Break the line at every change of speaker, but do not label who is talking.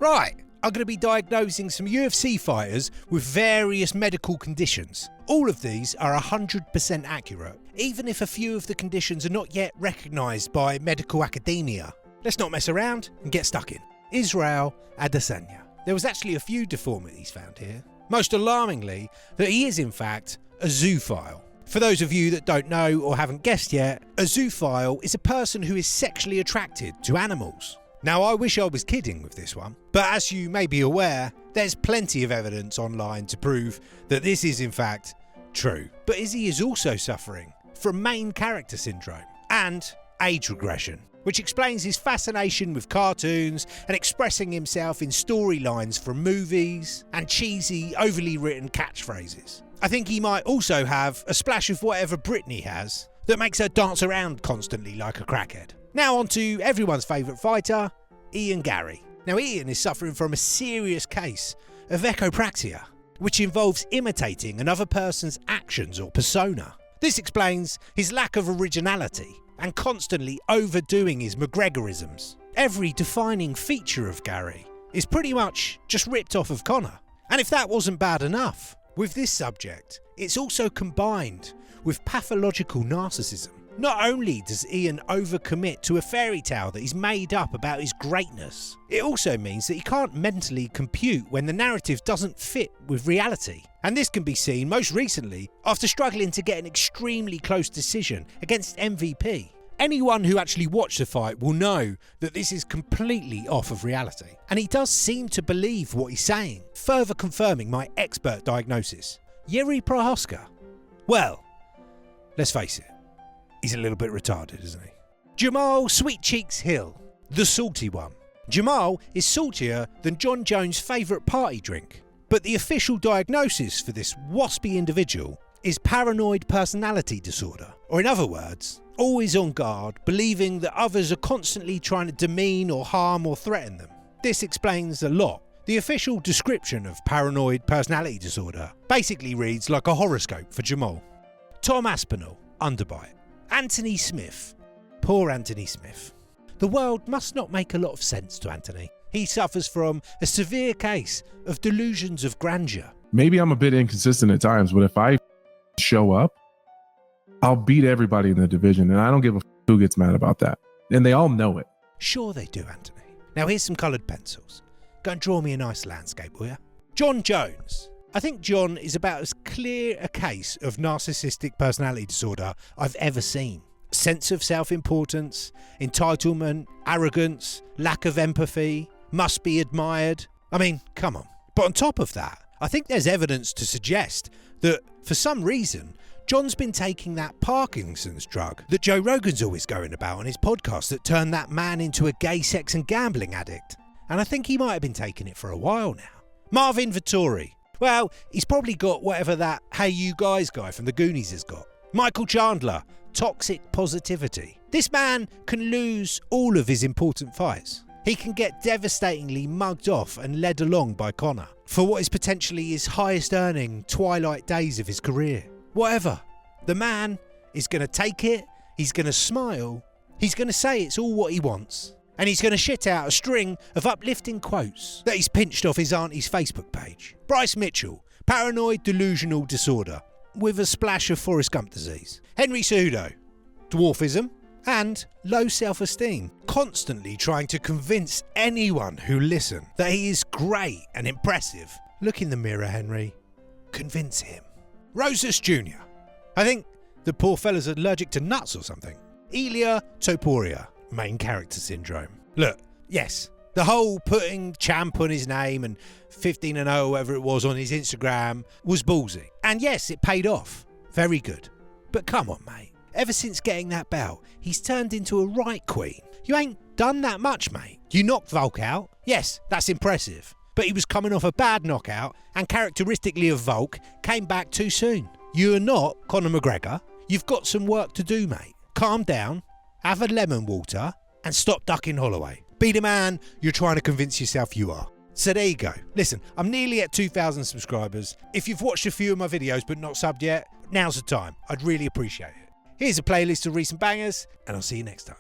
Right, I'm going to be diagnosing some UFC fighters with various medical conditions. All of these are 100% accurate, even if a few of the conditions are not yet recognised by medical academia. Let's not mess around and get stuck in. Israel Adesanya. There was actually a few deformities found here. Most alarmingly, that he is in fact a zoophile. For those of you that don't know or haven't guessed yet, a zoophile is a person who is sexually attracted to animals. Now, I wish I was kidding with this one, but as you may be aware, there's plenty of evidence online to prove that this is in fact true. But Izzy is also suffering from main character syndrome and age regression, which explains his fascination with cartoons and expressing himself in storylines from movies and cheesy, overly written catchphrases. I think he might also have a splash of whatever Britney has that makes her dance around constantly like a crackhead. Now on to everyone's favourite fighter, Ian Garry. Now Ian is suffering from a serious case of echopraxia, which involves imitating another person's actions or persona. This explains his lack of originality and constantly overdoing his McGregorisms. Every defining feature of Garry is pretty much just ripped off of Conor. And if that wasn't bad enough, with this subject, it's also combined with pathological narcissism. Not only does Ian overcommit to a fairy tale that he's made up about his greatness, it also means that he can't mentally compute when the narrative doesn't fit with reality. And this can be seen most recently after struggling to get an extremely close decision against MVP. Anyone who actually watched the fight will know that this is completely off of reality. And he does seem to believe what he's saying, further confirming my expert diagnosis. Yuri Prohaska? Well, let's face it. He's a little bit retarded, isn't he? Jamal Sweet Cheeks Hill, the salty one. Jamal is saltier than John Jones' favourite party drink. But the official diagnosis for this waspy individual is paranoid personality disorder. Or in other words, always on guard, believing that others are constantly trying to demean or harm or threaten them. This explains a lot. The official description of paranoid personality disorder basically reads like a horoscope for Jamal. Tom Aspinall, underbite. Anthony Smith. Poor Anthony Smith. The world must not make a lot of sense to Anthony. He suffers from a severe case of delusions of grandeur.
Maybe I'm a bit inconsistent at times, but if I show up, I'll beat everybody in the division, and I don't give a who gets mad about that. And they all know it.
Sure they do, Anthony. Now here's some coloured pencils. Go and draw me a nice landscape, will ya? John Jones. I think John is about as clear a case of narcissistic personality disorder I've ever seen. Sense of self-importance, entitlement, arrogance, lack of empathy, must be admired. I mean, come on. But on top of that, I think there's evidence to suggest that, for some reason, John's been taking that Parkinson's drug that Joe Rogan's always going about on his podcast that turned that man into a gay sex and gambling addict. And I think he might have been taking it for a while now. Marvin Vittori. Well, he's probably got whatever that Hey You Guys guy from the Goonies has got. Michael Chandler. Toxic positivity. This man can lose all of his important fights. He can get devastatingly mugged off and led along by Conor for what is potentially his highest earning twilight days of his career. Whatever. The man is going to take it, he's going to smile, he's going to say it's all what he wants, and he's going to shit out a string of uplifting quotes that he's pinched off his auntie's Facebook page. Bryce Mitchell, paranoid delusional disorder, with a splash of Forrest Gump disease. Henry Cejudo, dwarfism, and low self-esteem, constantly trying to convince anyone who listen that he is great and impressive. Look in the mirror, Henry. Convince him. Rosas Jr. I think the poor fella's allergic to nuts or something. Ilia Topuria, main character syndrome. Look, yes, the whole putting champ on his name and 15-0, whatever it was, on his Instagram was ballsy. And yes, it paid off. Very good. But come on, mate. Ever since getting that belt, he's turned into a right queen. You ain't done that much, mate. You knocked Volk out. Yes, that's impressive. But he was coming off a bad knockout and characteristically of Volk, came back too soon. You're not Conor McGregor. You've got some work to do, mate. Calm down, have a lemon water and stop ducking Holloway. Be the man you're trying to convince yourself you are. So there you go. Listen, I'm nearly at 2,000 subscribers. If you've watched a few of my videos but not subbed yet, now's the time. I'd really appreciate it. Here's a playlist of recent bangers, and I'll see you next time.